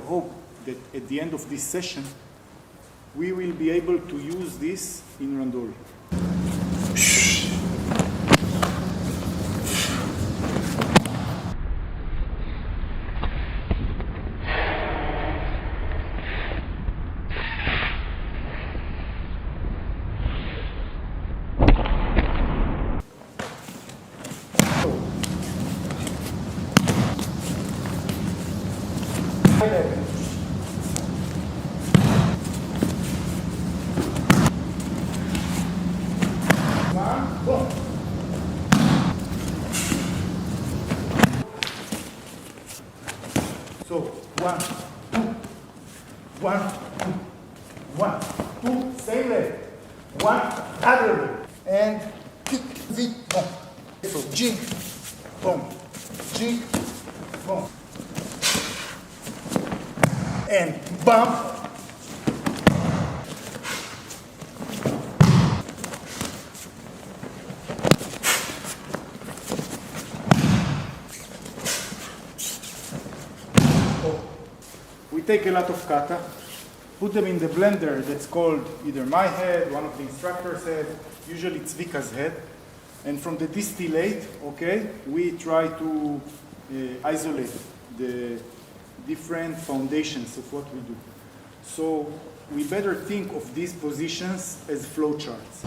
hope that at the end of this session, we will be able to use this in randori. So, 1, 2, 1, 2, 1, 2, same leg, 1, other leg, and kick, zip, boom. So, jig, boom, jig, boom, and bump. We take a lot of kata, put them in the blender that's called either my head, one of the instructor's head, usually it's Vika's head, and from the distillate, okay, we try to isolate the different foundations of what we do. So we better think of these positions as flowcharts.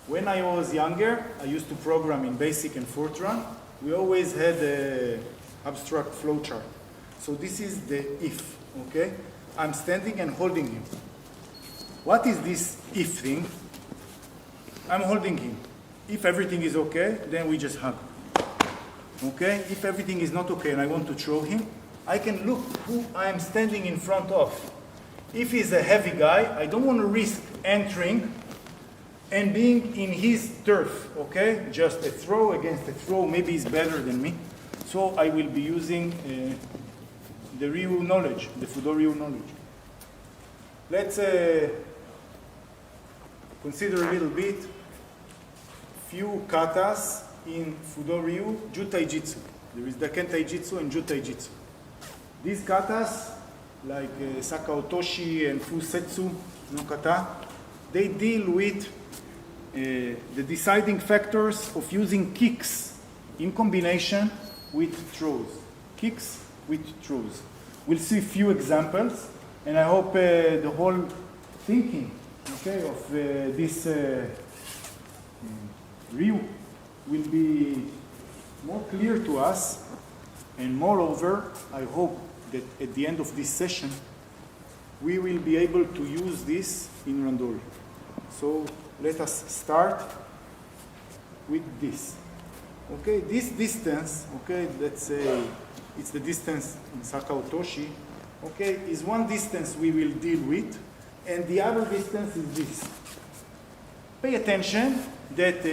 When I was younger, I used to program in Basic and Fortran. We always had an abstract flowchart. So this is the if, okay? I'm standing and holding him. What is this if thing? I'm holding him. If everything is okay, then we just hug. Okay? If everything is not okay and I want to throw him, I can look who I am standing in front of. If he's a heavy guy, I don't want to risk entering and being in his turf, okay? Just a throw against a throw, maybe he's better than me. So I will be using the Ryu knowledge, the Fudo Ryu knowledge. Let's consider a little bit few katas in Fudo Ryu Ju-Taijitsu. There is Daken Taijitsu and Ju-Taijitsu. These katas, like Saka Otoshi and Fusetsu no kata, they deal with the deciding factors of using kicks in combination with throws. Kicks with throws. We'll see a few examples, and I hope the whole thinking, okay, of this Ryu will be more clear to us, and moreover, I hope that at the end of this session, we will be able to use this in randori. So let us start with this. Okay, this distance, okay, let's say it's the distance in Saka Otoshi, okay, is one distance we will deal with, and the other distance is this. Pay attention that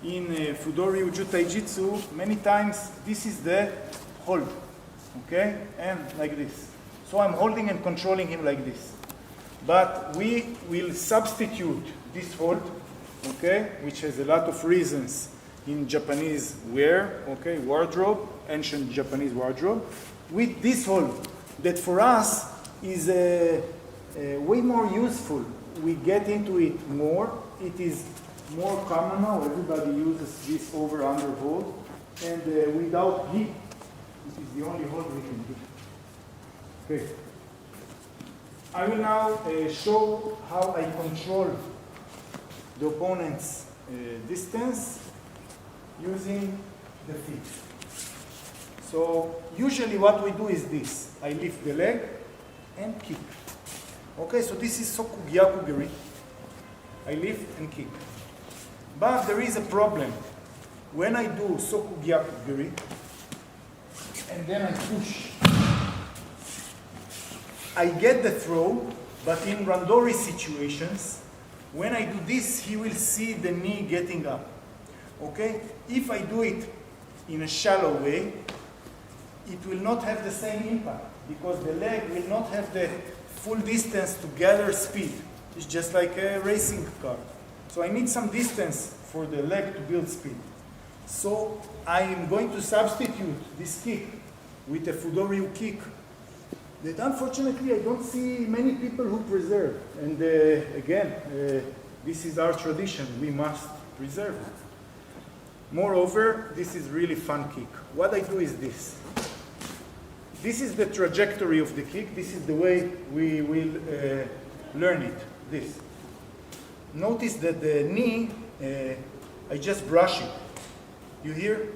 in Fudo Ryu Ju-Taijitsu, many times this is the hold, okay, and like this. So I'm holding and controlling him like this. But we will substitute this hold, okay, which has a lot of reasons in Japanese wear, okay, wardrobe, ancient Japanese wardrobe, with this hold that for us is way more useful. We get into it more. It is more common now. Everybody uses this over-under hold, and without heat, it is the only hold we can do. Okay. I will now show how I control the opponent's distance using the feet. So usually what we do is this. I lift the leg and kick. Okay, so this is Sokugyaku-giri. I lift and kick. But there is a problem. When I do Sokugyaku-giri and then I push, I get the throw, but in randori situations, when I do this, he will see the knee getting up. Okay? If I do it in a shallow way, it will not have the same impact because the leg will not have the full distance to gather speed. It's just like a racing car. So I need some distance for the leg to build speed. So I am going to substitute this kick with a Fudoryu kick that unfortunately I don't see many people who preserve. And again, this is our tradition. We must preserve it. Moreover, this is really fun kick. What I do is this. This is the trajectory of the kick. This is the way we will learn it. This. Notice that the knee, I just brush it. You hear?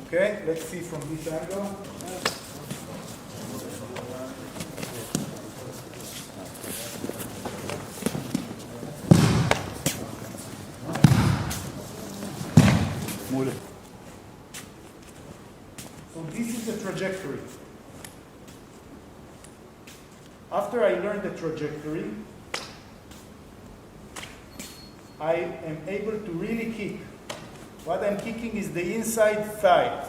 Okay, let's see from this angle. So this is the trajectory. After I learn the trajectory, I am able to really kick. What I'm kicking is the inside thigh,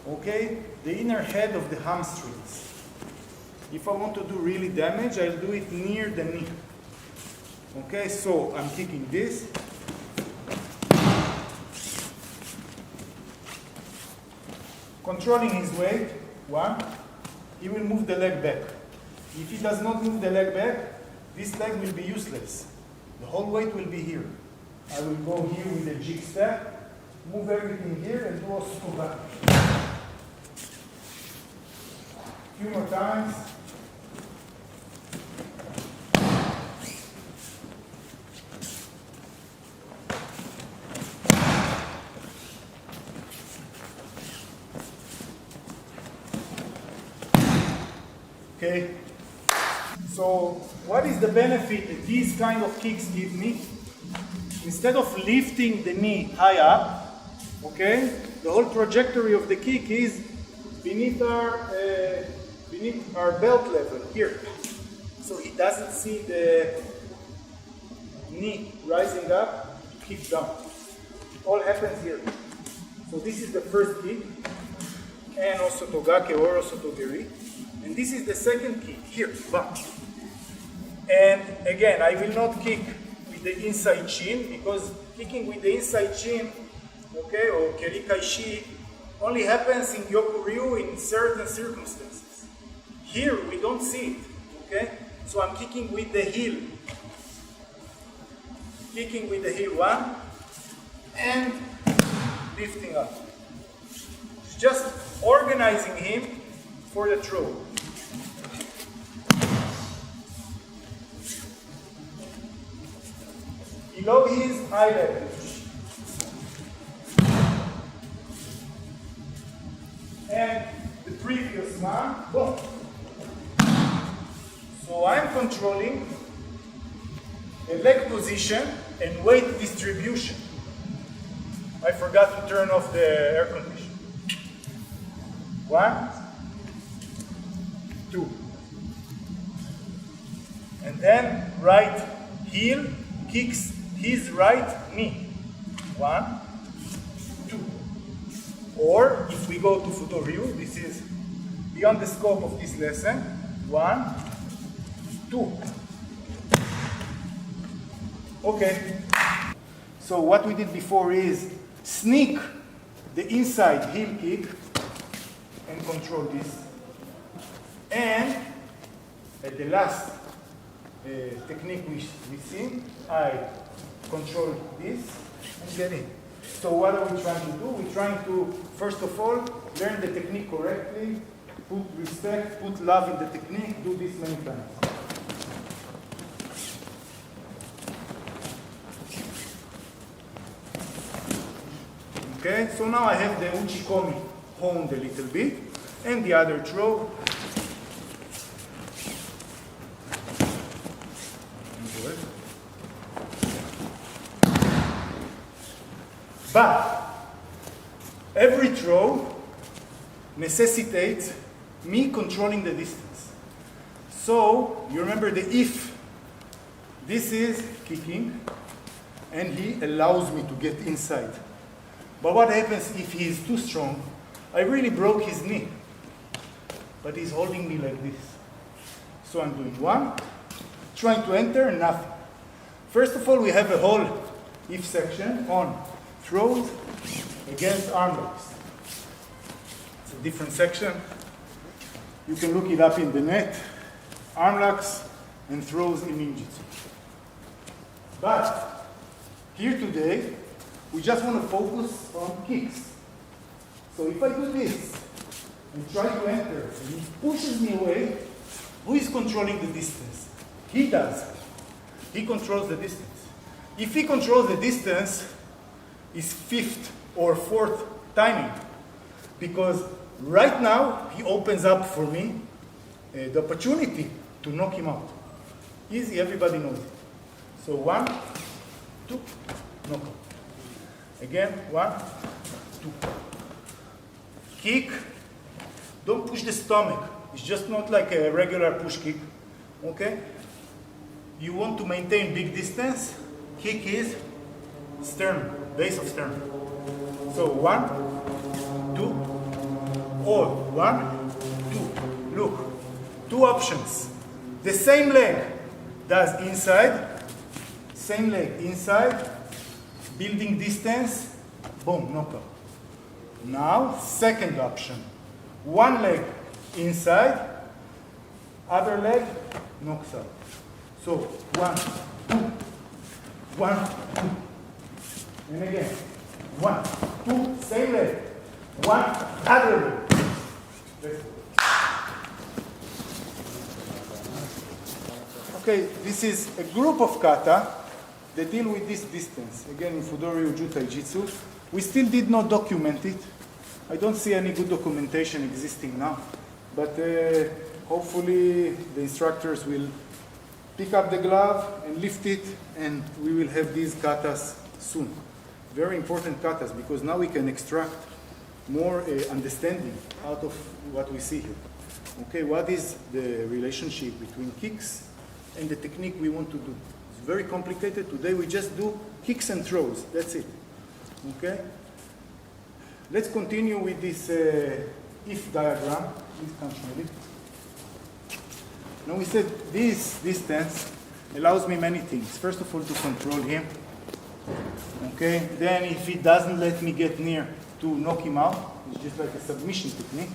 okay? The inner head of the hamstrings. If I want to do really damage, I'll do it near the knee. Okay, so I'm kicking this. Controlling his weight, one, he will move the leg back. If he does not move the leg back, this leg will be useless. The whole weight will be here. I will go here with a jig step, move everything here, and do also go back. A few more times. Okay, so what is the benefit that these kind of kicks give me? Instead of lifting the knee high up, okay, the whole trajectory of the kick is beneath our belt level here. So he doesn't see the knee rising up, kick down. It all happens here. So this is the first kick, and also togake or also togeri. And this is the second kick, here, bam. And again, I will not kick with the inside shin, because kicking with the inside shin, okay, or kerikaishi, only happens in Gyoku-ryu in certain circumstances. Here, we don't see it, okay? So I'm kicking with the heel. Kicking with the heel, one, and lifting up. Just organizing him for the throw. Below his eye level. And the previous one, boom. So I'm controlling the leg position and weight distribution. I forgot to turn off the air conditioner. 1, 2. And then right heel kicks his right knee. 1, 2. Or if we go to Fudoryu, this is beyond the scope of this lesson. 1, 2. Okay. So what we did before is sneak the inside heel kick and control this. And at the last technique we see, I control this and get in. So what are we trying to do? We're trying to, first of all, learn the technique correctly, put respect, put love in the technique, do this many times. Okay, so now I have the uchikomi honed a little bit, and the other throw. But every throw necessitates me controlling the distance. So you remember the if. This is kicking, and he allows me to get inside. But what happens if he is too strong? I really broke his knee, but he's holding me like this. So I'm doing 1, trying to enter, nothing. First of all, we have a whole if section on throws, against arm locks. It's a different section. You can look it up in the net. Arm locks and throws in ninjutsu. But here today, we just want to focus on kicks. So if I do this and try to enter, and he pushes me away, who is controlling the distance? He does. He controls the distance. If he controls the distance, it's fifth or fourth timing. Because right now, he opens up for me the opportunity to knock him out. Easy, everybody knows it. So 1, 2, knockout. Again, 1, 2. Kick. Don't push the stomach. It's just not like a regular push kick. Okay? You want to maintain big distance. Kick is sternum, base of sternum. So 1, 2, or 1, 2. Look, 2 options. The same leg does inside, same leg inside, building distance, boom, knockout. Now, second option. 1 leg inside, other leg knocks out. So 1, 2, 1, 2. And again, 1, 2, same leg. 1, other leg. Let's go. Okay, this is a group of kata that deal with this distance. Again, in Fudori Uju Taijitsu. We still did not document it. I don't see any good documentation existing now. But hopefully the instructors will pick up the glove and lift it, and we will have these katas soon. Very important katas, because now we can extract more understanding out of what we see here. Okay, what is the relationship between kicks and the technique we want to do? It's very complicated. Today we just do kicks and throws. That's it. Okay? Let's continue with this if diagram. Please come to me. Now we said this distance allows me many things. First of all, to control him. Okay? Then if he doesn't let me get near, to knock him out. It's just like a submission technique.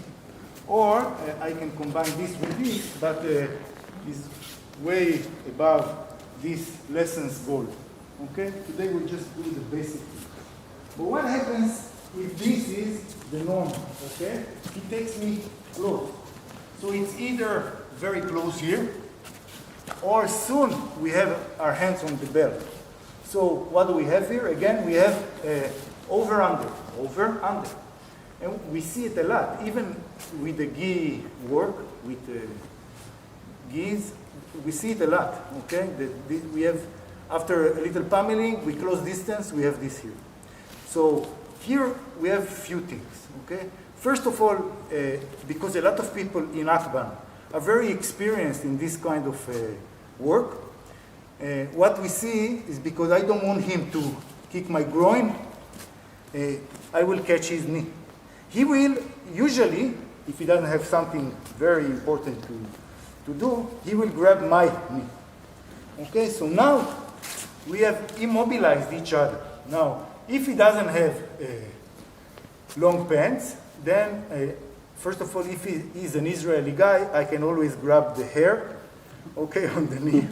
Or I can combine this with this, but is way above this lesson's goal. Okay? Today we'll just do the basic thing. But what happens if this is the norm? Okay? He takes me close. So it's either very close here, or soon we have our hands on the belt. So what do we have here? Again, we have over-under, over-under. And we see it a lot, even with the gi work, with gis, we see it a lot, okay? We have, after a little pummeling, we close distance, we have this here. So here we have a few things, okay? First of all, because a lot of people in AKBAN are very experienced in this kind of work, what we see is, because I don't want him to kick my groin, I will catch his knee. He will, usually, if he doesn't have something very important to do, he will grab my knee. Okay, so now we have immobilized each other. Now, if he doesn't have long pants, then first of all, if he is an Israeli guy, I can always grab the hair, okay, on the knee,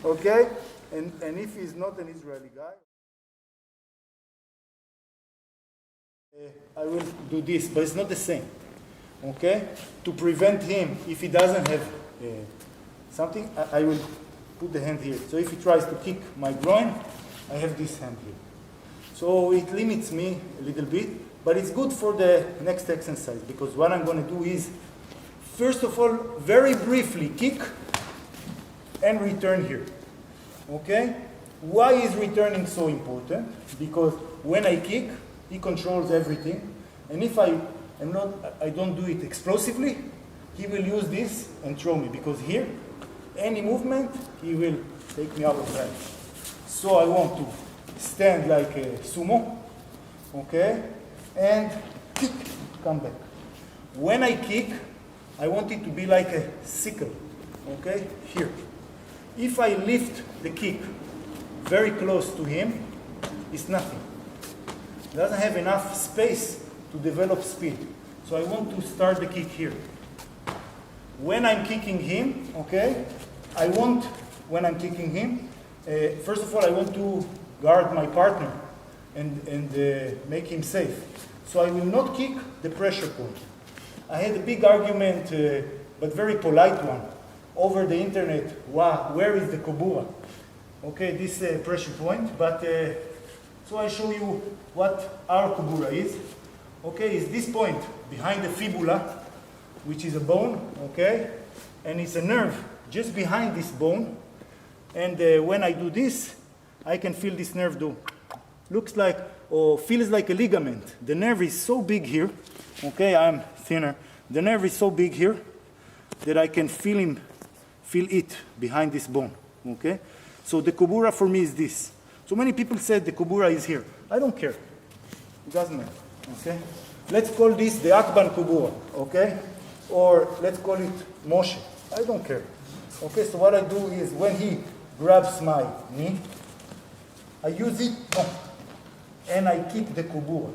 okay? And if he's not an Israeli guy, I will do this, but it's not the same, okay? To prevent him, if he doesn't have something, I will put the hand here. So if he tries to kick my groin, I have this hand here. So it limits me a little bit, but it's good for the next exercise, because what I'm going to do is, first of all, very briefly kick and return here, okay? Why is returning so important? Because when I kick, he controls everything, and if I don't do it explosively, he will use this and throw me, because here, any movement, he will take me out of range. So I want to stand like a sumo, okay, and kick, come back. When I kick, I want it to be like a sickle, okay, here. If I lift the kick very close to him, it's nothing. doesn't have enough space to develop speed. So I want to start the kick here. When I'm kicking him, okay, when I'm kicking him, first of all, I want to guard my partner and make him safe. So I will not kick the pressure point. I had a big argument, but very polite one, over the internet. Wow, where is the Kobura? Okay, this pressure point, but so I show you what our Kobura is. Okay, is this point behind the fibula, which is a bone, okay? And it's a nerve just behind this bone. And when I do this, I can feel this nerve do. Looks like, or feels like a ligament. The nerve is so big here, okay, I'm thinner. The nerve is so big here that I can feel it behind this bone, okay? So the Kobura for me is this. So many people said the Kobura is here. I don't care. It doesn't matter, okay? Let's call this the AKBAN Kobura, okay? Or let's call it Moshe. I don't care. Okay, so what I do is when he grabs my knee, I use it, and I kick the Kobura.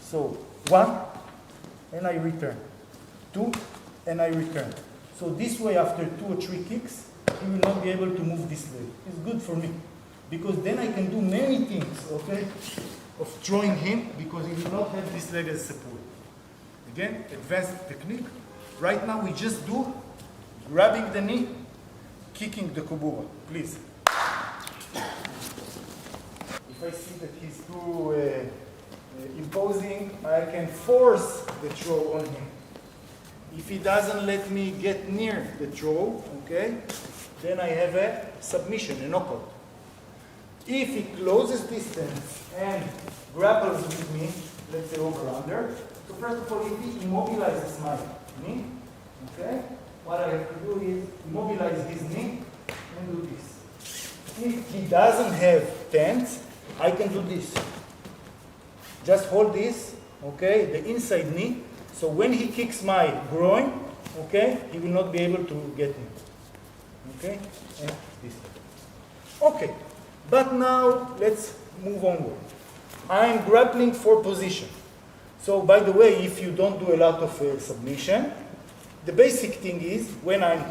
So 1, and I return. 2, and I return. So this way, after 2 or 3 kicks, he will not be able to move this leg. It's good for me, because then I can do many things, okay, of throwing him, because he will not have this leg as support. Again, advanced technique. Right now, we just do grabbing the knee, kicking the Kobura. Please. If I see that he's too imposing, I can force the throw on him. If he doesn't let me get near the throw, okay, then I have a submission, a knockout. If he closes distance and grapples with me, let's say over under, so first of all, if he immobilizes my knee, okay, what I have to do is immobilize his knee and do this. If he doesn't have tense, I can do this. Just hold this, okay, the inside knee. So when he kicks my groin, okay, he will not be able to get me. Okay, and this. Okay, but now let's move onward. I'm grappling for position. So by the way, if you don't do a lot of submission, the basic thing is, when I'm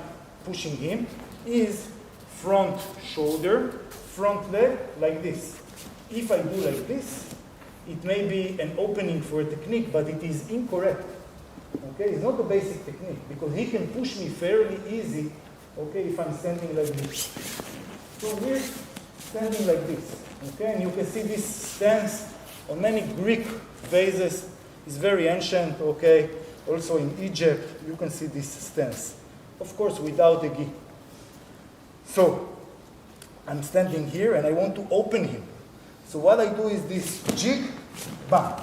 pushing him, is front shoulder, front leg, like this. If I do like this, it may be an opening for a technique, but it is incorrect. Okay, it's not a basic technique, because he can push me fairly easy, okay, if I'm standing like this. So we're standing like this, okay, and you can see this stance on many Greek vases. It's very ancient, okay. Also in Egypt, you can see this stance. Of course, without a gi. So, I'm standing here and I want to open him. So what I do is this jig, bang.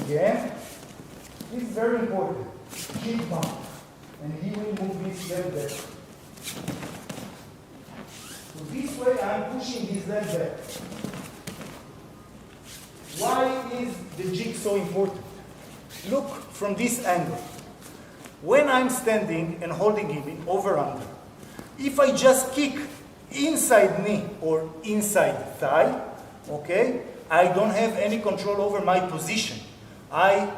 Again, this is very important. Jig, bang. And he will move his leg back. So this way I'm pushing his leg back. Why is the jig so important? Look from this angle. When I'm standing and holding him in over-under, if I just kick inside knee or inside thigh, okay, I don't have any control over my position. I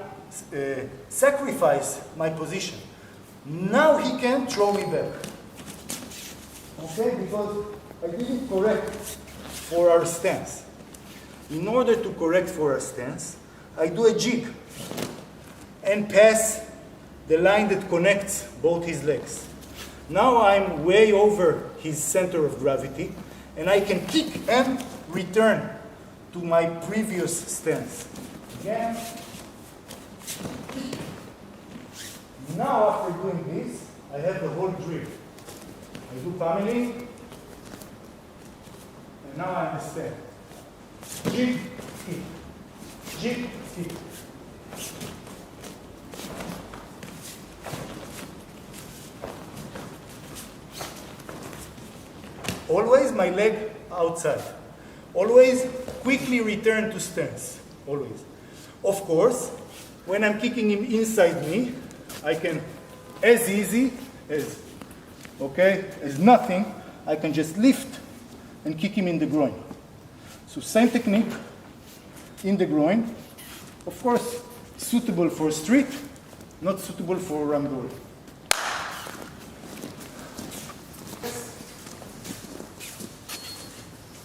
sacrifice my position. Now he can throw me back. Okay, because I didn't correct for our stance. In order to correct for our stance, I do a jig and pass the line that connects both his legs. Now I'm way over his center of gravity, and I can kick and return to my previous stance. Again. Now after doing this, I have the whole drill. I do pummeling, and now I understand. Jig, kick. Jig, kick. Always my leg outside. Always quickly return to stance. Always. Of course, when I'm kicking him inside me, I can, as easy as, okay, as nothing, I can just lift and kick him in the groin. So same technique, in the groin. Of course, suitable for street, not suitable for randori.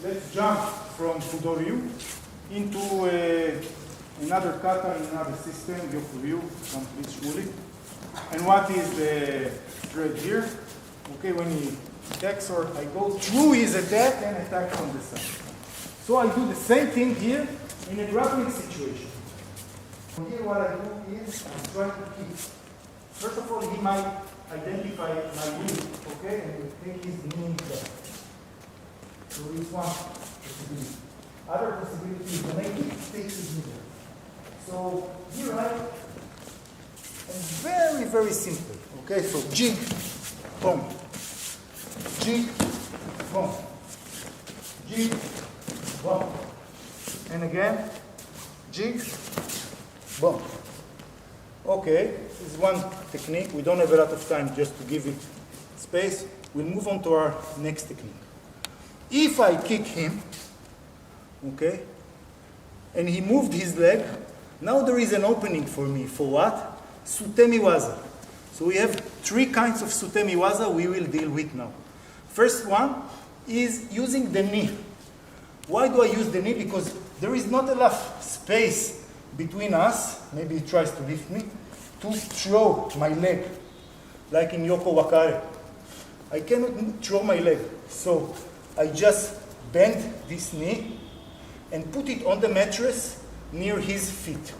Let's jump from Fudoryu into another kata in another system, Yokuryu, complete Shmuli. And what is the thread here? Okay, when he attacks, or I go through his attack and attack from the side. So I do the same thing here in a grappling situation. Here what I do is I try to keep. First of all, he might identify my knee, okay, and will take his knee back. So it's one possibility. Other possibility is when I take his knee back. So here and very, very simple. Okay, so jig, boom. Jig, boom. Jig, boom. And again, jig, boom. Okay, this is one technique. We don't have a lot of time just to give it space. We'll move on to our next technique. If I kick him, okay, and he moved his leg, now there is an opening for me. For what? Sutemi waza. So we have three kinds of sutemi waza we will deal with now. First one is using the knee. Why do I use the knee? Because there is not enough space between us, maybe he tries to lift me, to throw my leg, like in Yoko Wakare. I cannot throw my leg. So I just bend this knee and put it on the mattress near his feet.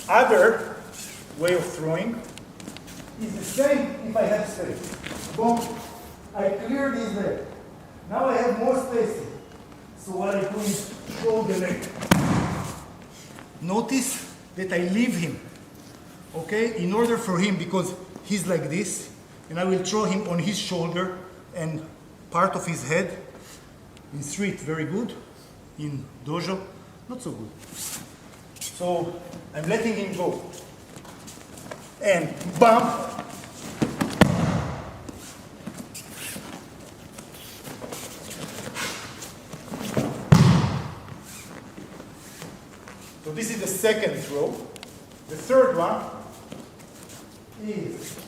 Other way of throwing is the same if I have space. Boom, I cleared his leg. Now I have more space. So what I do is throw the leg. Notice that I leave him, okay, in order for him, because he's like this, and I will throw him on his shoulder and part of his head. In street, very good. In dojo, not so good. So I'm letting him go. And bump. So this is the second throw. The third one is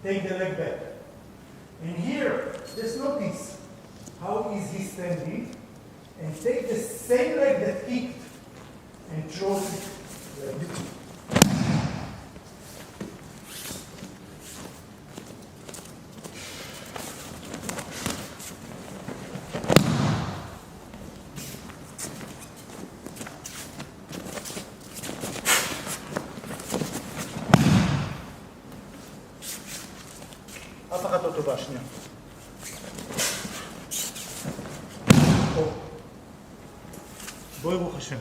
take the leg back. And here, just notice how is he standing, and take the same leg that kicked and throw it like this. אף אחת לא טובה, שנייה. בואי ברוך השם.